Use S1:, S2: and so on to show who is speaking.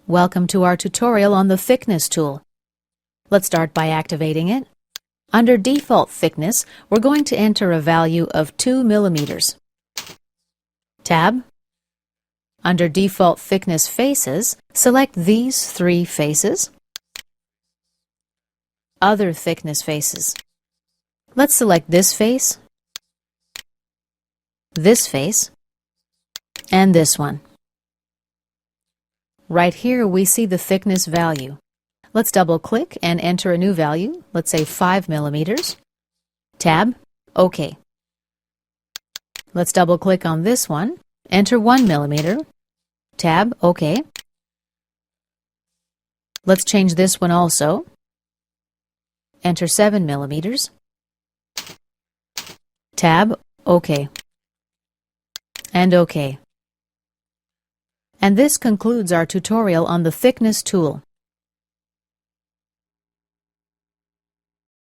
S1: Welcome to our tutorial on the thickness tool. Let's start by activating it. Under default thickness, we're going to enter a value of 2 millimeters. Tab. Under default thickness faces, select these 3 faces. Other thickness faces. Let's select this face, and this one. Right here we see the thickness value. Let's double-click and enter a new value, let's say 5 millimeters. Tab, OK. Let's double-click on this one, enter 1 millimeter. Tab, OK. Let's change this one also. Enter 7 millimeters. Tab, OK. And OK. And this concludes our tutorial on the thickness tool.